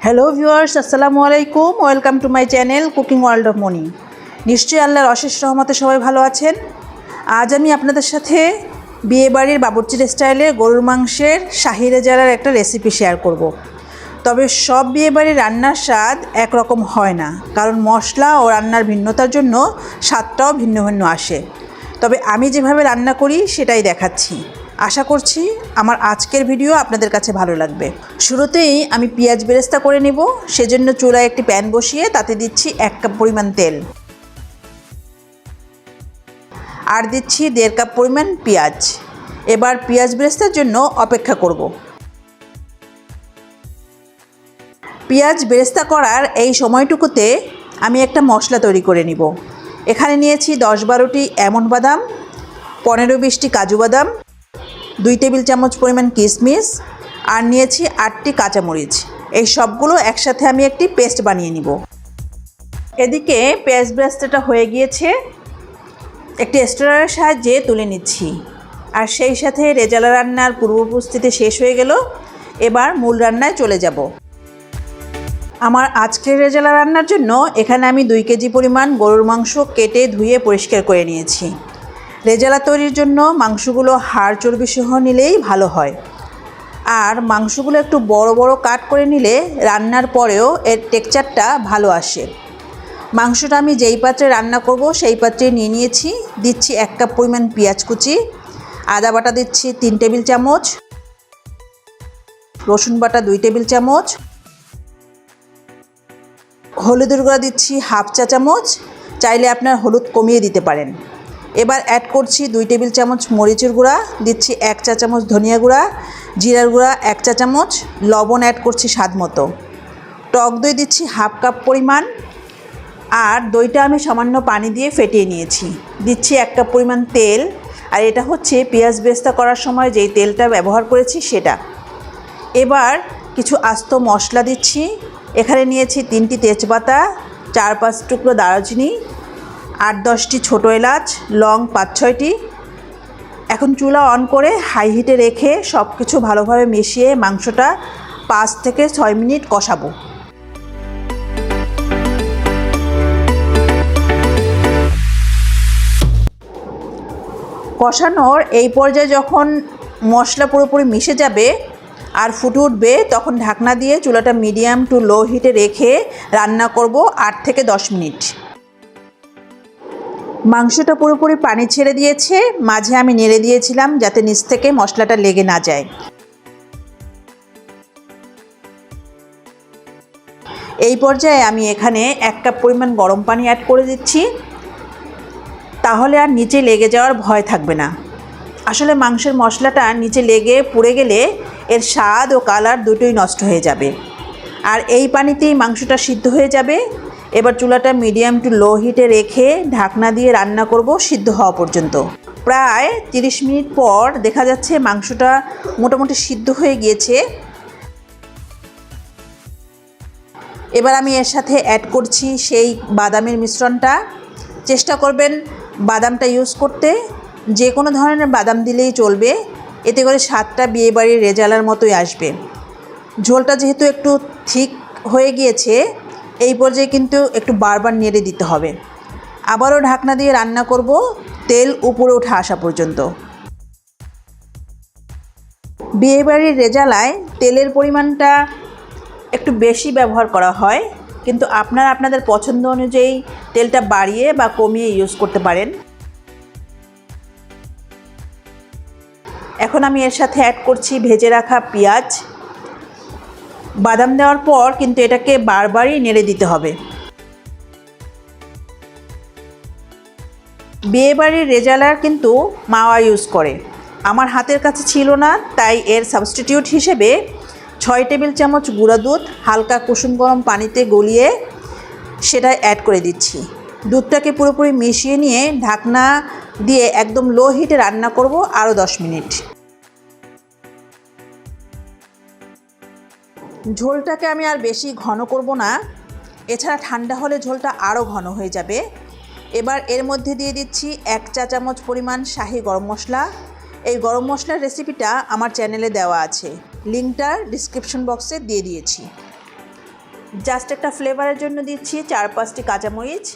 Hello viewers, আসসালামু আলাইকুম। Welcome to my channel cooking world of money. নিশ্চয়ই আল্লাহর অশেষ রহমতে সবাই ভালো আছেন। আজ আমি আপনাদের সাথে বিয়েবাড়ির বাবুর্চির স্টাইলে গরুর মাংসের শাহি রেজালার একটা রেসিপি শেয়ার করব। তবে সব বিয়েবাড়ির রান্নার স্বাদ একরকম হয় না, কারণ মশলা ও রান্নার ভিন্নতার জন্য স্বাদটাও ভিন্ন ভিন্ন আসে। তবে আমি যেভাবে রান্না করি সেটাই দেখাচ্ছি। আশা করছি আমার আজকের ভিডিও আপনাদের কাছে ভালো লাগবে। শুরুতেই আমি পেঁয়াজ বেরেস্তা করে নেব। সেজন্য চুলায় একটি প্যান বসিয়ে তাতে দিচ্ছি 1 কাপ পরিমাণ তেল, আর দিচ্ছি 1.5 কাপ পরিমাণ পেঁয়াজ। এবার পেঁয়াজ বেরেস্তার জন্য অপেক্ষা করব। পেঁয়াজ বেরেস্তা করার এই সময়টুকুতে আমি একটা মশলা তৈরি করে নিব। এখানে নিয়েছি 10-12টি আমন্ড বাদাম, 15-20টি কাজু বাদাম, 2 টেবিল চামচ পরিমাণ কিশমিশ, আর নিয়েছি 8টি কাঁচামরিচ। এই সবগুলো একসাথে আমি একটি পেস্ট বানিয়ে নিব। এদিকে পেঁয়াজ বেরেস্তাটা হয়ে গিয়েছে, একটি স্ট্রেনারের সাহায্যে তুলে নিচ্ছি। আর সেই সাথে রেজালা রান্নার পূর্ব প্রস্তুতি শেষ হয়ে গেল। এবার মূল রান্নায় চলে যাব। আমার আজকের রেজালা রান্নার জন্য এখানে আমি 2 কেজি পরিমাণ গরুর মাংস কেটে ধুয়ে পরিষ্কার করে নিয়েছি। রেজালা তৈরির জন্য মাংসগুলো হাড় চর্বি সহ নিলেই ভালো হয়, আর মাংসগুলো একটু বড় বড় কাট করে নিলে রান্নার পরেও এর টেক্সচারটা ভালো আসে। মাংসটা আমি যেই পাত্রে রান্না করব সেই পাত্রে নিয়ে নিয়েছি। দিচ্ছি 1 কাপ পরিমাণ পেঁয়াজ কুচি, আদা বাটা দিচ্ছি 3 টেবিল চামচ, রসুন বাটা 2 টেবিল চামচ, হলুদের গুঁড়া দিচ্ছি 1/2 চা চামচ। চাইলে আপনার হলুদ কমিয়ে দিতে পারেন। এবার অ্যাড করছি 2 টেবিল চামচ মরিচের গুঁড়া, দিচ্ছি 1 চা চামচ ধনিয়া গুঁড়া, জিরার গুঁড়া 1 চা চামচ, লবণ অ্যাড করছি স্বাদ মতো, টক দই দিচ্ছি 1/2 কাপ পরিমাণ, আর দইটা আমি সামান্য পানি দিয়ে ফেটিয়ে নিয়েছি। দিচ্ছি 1 কাপ পরিমাণ তেল, আর এটা হচ্ছে পেঁয়াজ বেরেস্তা করার সময় যেই তেলটা ব্যবহার করেছি সেটা। এবার কিছু আস্ত মশলা দিচ্ছি। এখানে নিয়েছি 3টি তেজপাতা, 4-5 টুকরো দারুচিনি, 8-10টি ছোটো এলাচ, লং 5-6টি। এখন চুলা অন করে হাই হিটে রেখে সব কিছু ভালোভাবে মিশিয়ে মাংসটা 5 থেকে 6 মিনিট কষাবো। কষানোর এই পর্যায়ে যখন মশলা পুরোপুরি মিশে যাবে আর ফুটে উঠবে, তখন ঢাকনা দিয়ে চুলাটা মিডিয়াম টু লো হিটে রেখে রান্না করব 8 থেকে 10 মিনিট। মাংসটা পুরোপুরি পানি ছেড়ে দিয়েছে, মাঝে আমি নেড়ে দিয়েছিলাম যাতে নিচ থেকে মশলাটা লেগে না যায়। এই পর্যায়ে আমি এখানে 1 কাপ পরিমাণ গরম পানি অ্যাড করে দিচ্ছি, তাহলে আর নিচে লেগে যাওয়ার ভয় থাকবে না। আসলে মাংসের মশলাটা নিচে লেগে পুড়ে গেলে এর স্বাদ ও কালার দুটোই নষ্ট হয়ে যাবে, আর এই পানিতেই মাংসটা সিদ্ধ হয়ে যাবে। এবার চুলাটা মিডিয়াম টু লো হিটে রেখে ঢাকনা দিয়ে রান্না করব সিদ্ধ হওয়া পর্যন্ত। প্রায় 30 মিনিট পর দেখা যাচ্ছে মাংসটা মোটামুটি সিদ্ধ হয়ে গিয়েছে। এবার আমি এর সাথে অ্যাড করছি সেই বাদামের মিশ্রণটা। চেষ্টা করবেন বাদামটা ইউজ করতে, যে কোনো ধরনের বাদাম দিলেই চলবে, এতে করে স্বাদটা বিয়েবাড়ির রেজালার মতোই আসবে। ঝোলটা যেহেতু একটু ঠিক হয়ে গিয়েছে, এই পর্যায়ে কিন্তু একটু বারবার নেড়ে দিতে হবে। আবারও ঢাকনা দিয়ে রান্না করব তেল উপরে উঠে আসা পর্যন্ত। বিয়েবাড়ির রেজালায় তেলের পরিমাণটা একটু বেশি ব্যবহার করা হয়, কিন্তু আপনারা আপনাদের পছন্দ অনুযায়ী তেলটা বাড়িয়ে বা কমিয়ে ইউজ করতে পারেন। এখন আমি এর সাথে অ্যাড করছি ভেজে রাখা পেঁয়াজ। বাদাম দেওয়ার পর কিন্তু এটাকে বারবারই নেড়ে দিতে হবে। বিয়েবাড়ির রেজালার কিন্তু মাওয়া ইউজ করে, আমার হাতের কাছে ছিল না, তাই এর সাবস্টিটিউট হিসেবে 6 টেবিল চামচ গুঁড়া দুধ হালকা কুসুম গরম পানিতে গলিয়ে সেটা অ্যাড করে দিচ্ছি। দুধটাকে পুরোপুরি মিশিয়ে নিয়ে ঢাকনা দিয়ে একদম লো হিটে রান্না করব আরও 10 মিনিট। ঝোলটাকে আমি আর বেশি ঘন করব না, এছাড়া ঠান্ডা হলে ঝোলটা আরও ঘন হয়ে যাবে। এবার এর মধ্যে দিয়ে দিচ্ছি 1 চা চামচ পরিমাণ শাহি গরম মশলা। এই গরম মশলার রেসিপিটা আমার চ্যানেলে দেওয়া আছে, লিঙ্কটা ডিসক্রিপশন বক্সে দিয়ে দিয়েছি। জাস্ট একটা ফ্লেভারের জন্য দিচ্ছি 4-5টি কাঁচামরিচ।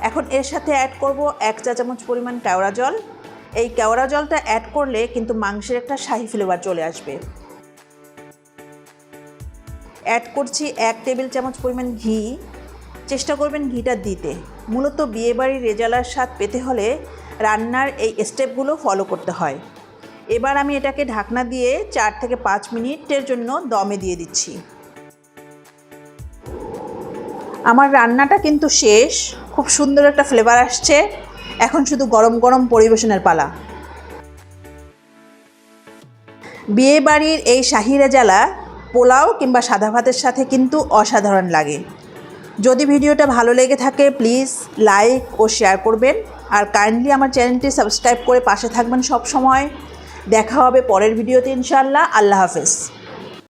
এখন এর সাথে অ্যাড করব 1 চা চামচ পরিমাণ কেওড়া জল। এই কেওড়া জলটা অ্যাড করলে কিন্তু মাংসের একটা শাহি ফ্লেভার চলে আসবে। অ্যাড করছি 1 টেবিল চামচ পরিমাণ ঘি। চেষ্টা করবেন ঘিটা দিতে। মূলত বিয়েবাড়ির রেজালার স্বাদ পেতে হলে রান্নার এই স্টেপগুলো ফলো করতে হয়। এবার আমি এটাকে ঢাকনা দিয়ে 4 থেকে 5 মিনিটের জন্য দমে দিয়ে দিচ্ছি। আমার রান্নাটা কিন্তু শেষ। খুব সুন্দর একটা ফ্লেভার আসছে। এখন শুধু গরম গরম পরিবেশনের পালা। বিয়েবাড়ির এই শাহি রেজালা পোলাও কিংবা সাদা ভাতের সাথে কিন্তু অসাধারণ লাগে। যদি ভিডিওটা ভালো লেগে থাকে প্লিজ লাইক ও শেয়ার করবেন, আর কাইন্ডলি আমার চ্যানেলটি সাবস্ক্রাইব করে পাশে থাকবেন সব সময়। দেখা হবে পরের ভিডিওতে ইনশাআল্লাহ। আল্লাহ হাফেজ।